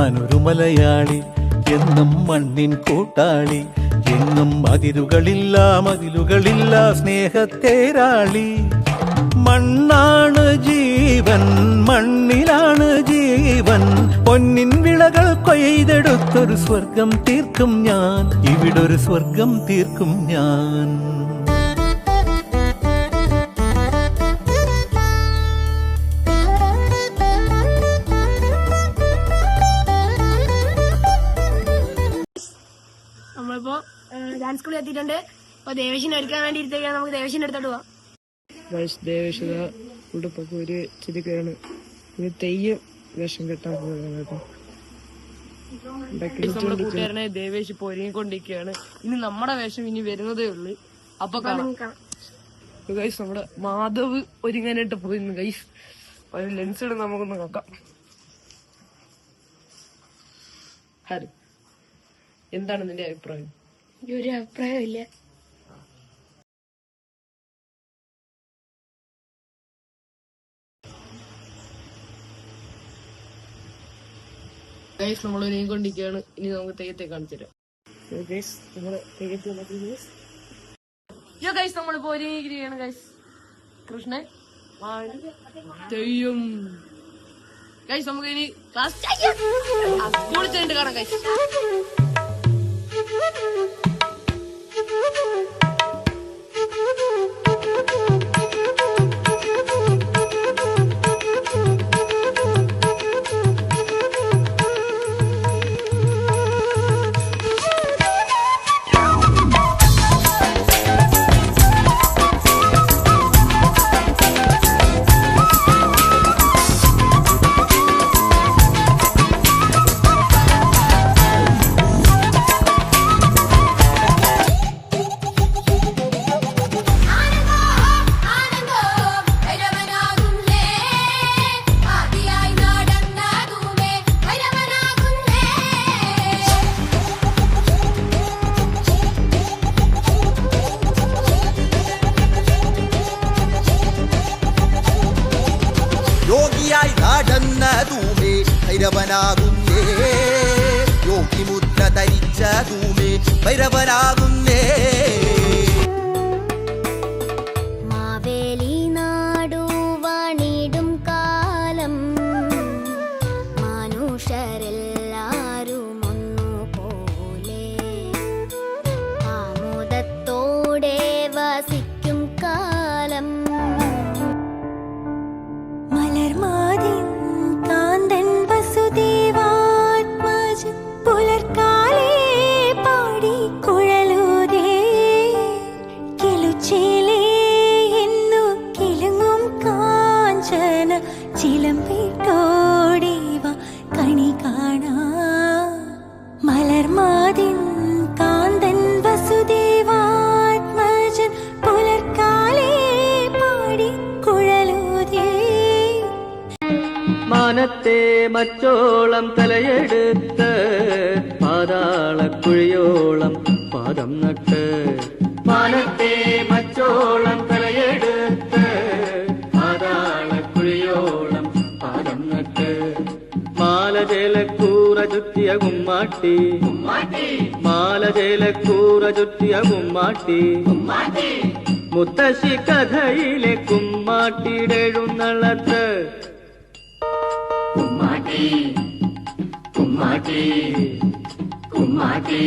ഞാനൊരു മലയാളി, എന്നും മണ്ണിൻ കൂട്ടാളി, എങ്ങും അതിരുകളില്ല മതിലുകളില്ല സ്നേഹത്തേരാളി. മണ്ണാണ് ജീവൻ, മണ്ണിലാണ് ജീവൻ, പൊന്നിൻ വിളകൾ കൊയ്തെടുത്തൊരു സ്വർഗം തീർക്കും ഞാൻ, ഇവിടൊരു സ്വർഗം തീർക്കും ഞാൻ. നമ്മളിപ്പോ ഡാൻസ് സ്കൂളിൽ എത്തിയിട്ടുണ്ട്. അപ്പൊ ദേവേശിനെ ഒരുക്കാൻ വേണ്ടി ഇരുത്തേക്കാണ്. നമുക്ക് ദേവേശിന്റെ അടുത്തോട്ട് പോവാം. ദേവേശിത ഉടുപ്പൊക്കെ ഒരു ചിരിക്കുകയാണ്. ഇത് തെയ്യം വേഷം കെട്ടാൻ പോവുകയാണ് കേട്ടോ. നമ്മുടെ കൂട്ടുകാരനെ ദേവേശ് ഇപ്പൊ ഒരുങ്ങിക്കൊണ്ടിരിക്കുകയാണ്. ഇനി നമ്മുടെ വേഷം ഇനി വരുന്നതേ ഉള്ളു. അപ്പൊ ഗൈസ് നമ്മുടെ മാധവ് ഒരുങ്ങാനായിട്ട് പോയിരുന്നു ഗൈസ്. ഒരു ലെൻസ് ഇടും നമുക്കൊന്ന് നോക്കാം. ഹരി, എന്താണ് നിന്റെ അഭിപ്രായം? ഒരു അഭിപ്രായമില്ല. ഗൈസ് നമ്മൾ ഒരുങ്ങിക്കൊണ്ടിരിക്കുകയാണ്. ഇനി നമുക്ക് തെയ്യത്തെ കാണിച്ചു തരാം. ഗൈസ് നമ്മള് തെയ്യത്തെ ഗൈസ് നമ്മളിപ്പോ ഒരുങ്ങിയിരിക്കുകയാണ് ഗൈസ്. കൃഷ്ണൻ തെയ്യം ഗൈസ്. നമുക്ക് ഇനി ക്ലാസ് സ്കൂളിൽ ചെന്നിട്ട് കാണാം ഗൈസ്. യോഗിയായി നടന്നതുമേ ഭൈരവനാകുന്നേ, യോഗി മുദ്ര ധരിച്ചതുമേ ഭൈരവനാകുന്നേ. മാവേലി നാടു വാണിടും കാലം മനുഷ്യരെല്ലാരും ഒന്നുപോലെ ആമോദത്തോടെ വസിക്കും കാലം. മലർമാതിൻ കാന്തൻ വസുദേവാത്മജൻ പുലർക്കാലേ പാടി കുഴലൂതേ കിളുച്ചേലേ എന്നു കിളുങ്ങും കാഞ്ചന ചിലമ്പിട്ടോടേവ കണി കാണാ. മലർമാതിൻ കാന്തൻ വസുദേവാത്മജൻ പുലർക്കാലേ പാടി കുഴലൂതേ. മാനത്തെ മച്ചോളം തലയെടുത്ത് പാതാളക്കുഴിയോളം പാദം നട്ട്, മാനത്തെ മച്ചോളം തലയെടുത്ത് പാതാളക്കുഴിയോളം പാദം നട്ട്. മാലജേലക്കൂറ ചുറ്റിയ കുമ്മാട്ടി, മാലജേലക്കൂറ ചുറ്റിയ കുമ്മാട്ടി, മുത്തശ്ശി കഥയിലെ കുമ്മാട്ടിയുടെ എഴുന്നള്ളത്ത്. കുമ്മാട്ടി കുമ്മാട്ടി കുമ്മാട്ടി.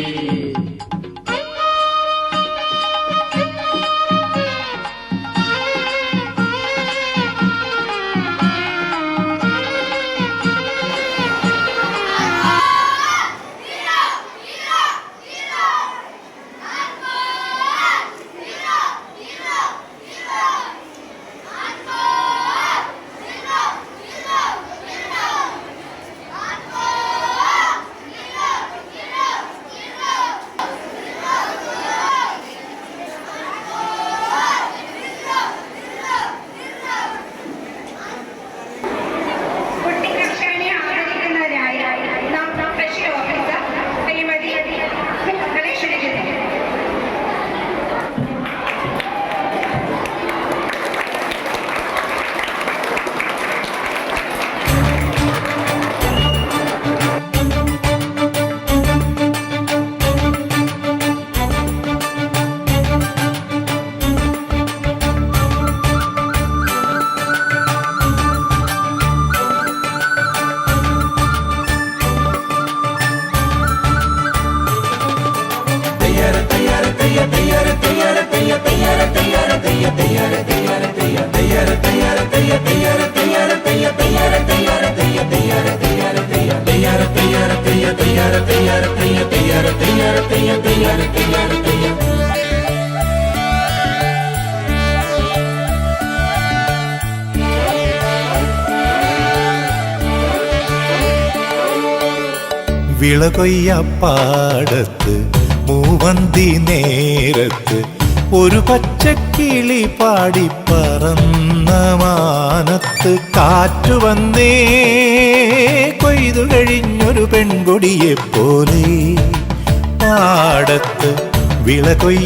വിളകൊയ്യപ്പാടത്ത് മൂവന്തി നേരത്ത് ഒരു പച്ചക്കിളി പാടി പറന്ന മാനത്ത് കാറ്റു വന്നേ കൊയ്തു കഴിഞ്ഞൊരു പെൺകൊടിയെ പോലെ പാടത്ത് വിളകൊയ്യപ്പാടത്ത്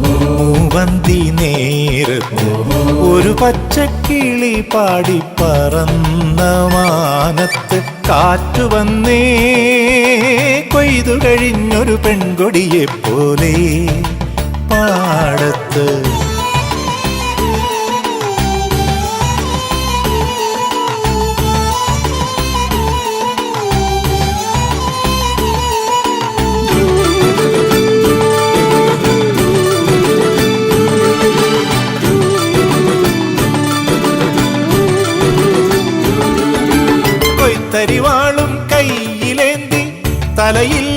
മൂവന്തി നേരത്ത് ഒരു പച്ചക്കിളി പാടി പറന്ന മാനത്ത് കാറ്റു വന്നേ കൊയ്തു കഴിഞ്ഞൊരു പെൺകൊടിയെ പോലെ പാടത്ത്. കൊയ്ത്തരിവാളും കയ്യിലേന്തി തലയിൽ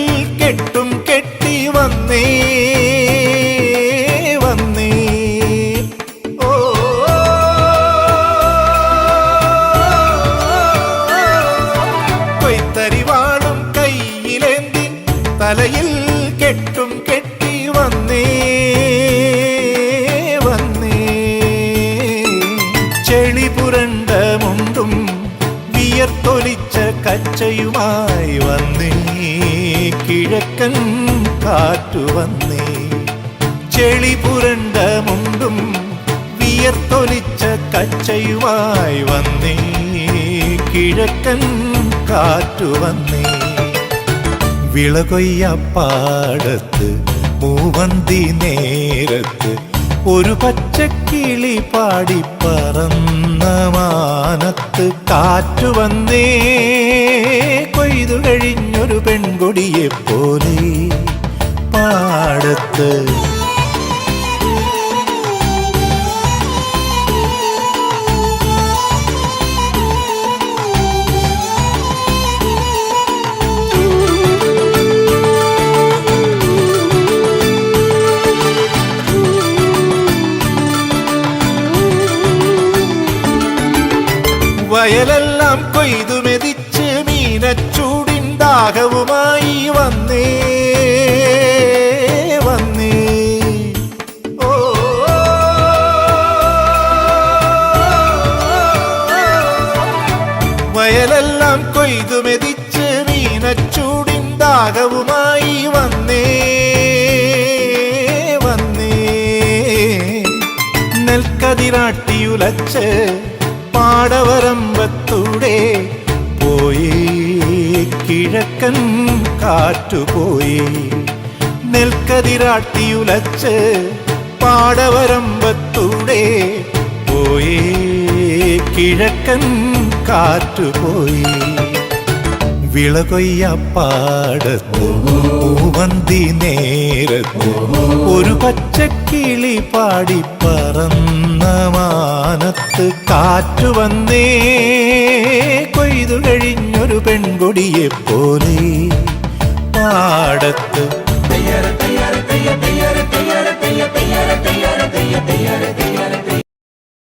കെട്ടും കെട്ടി വന്നേ വന്നേ ഓ കൊയ്ത്തരിവാളും കയ്യിലേന്തി തലയിൽ കെട്ടും കെട്ടി വന്നേ വന്നേ ചെളി പുരണ്ട മുണ്ടും വിയർത്തൊലിച്ച കച്ചയുമായി വന്നേ കിഴക്കൻ കാറ്റു വന്നേ ചെളി പുരണ്ട മുണ്ടും വിയർത്തൊലിച്ച കച്ചയുമായി വന്നേ കിഴക്കൻ കാറ്റു വന്നേ വിളകൊയ്യപ്പാടത്ത് മൂവന്തി നേരത്ത് ഒരു പച്ചക്കിളി പാടി പറന്ന മാനത്ത് കാറ്റു വന്നേ കൊയ്തു കഴിഞ്ഞൊരു പെൺകൊടിയെ പോലെ പാടത്ത്. വയലെല്ലാം കൊയ്തു മെതിച്ച് മീനച്ചൂടിൻ ദാഹവുമായി വന്നേ വന്നേ ഓ വയലെല്ലാം കൊയ്തു മെതിച്ച് മീനച്ചൂടിൻ ദാഹവുമായി വന്നേ വന്നേ നെൽക്കതിരാട്ടിയുലച്ച് പാടവരമ്പത്തൂടെ പോയി കിഴക്കൻ കാറ്റുപോയി നെൽക്കതിരാട്ടിയുലച്ച് പാടവരമ്പത്തൂടെ പോയി കിഴക്കൻ കാറ്റുപോയി വിളകൊയ്യപ്പാടത്ത് മൂവന്തി നേരത്ത് ഒരു പച്ചക്കിളി പാടി പറന്ന മാനത്ത് കാറ്റു വന്നേ കൊയ്തു കഴിഞ്ഞൊരു പെൺകൊടിയെ പോലെ പാടത്ത്. തയ്യാറ തയ്യാറ തയ്യാറ തയ്യാറ തയ്യാറ തയ്യാറ തയ്യാറ തയ്യാറ തയ്യാറ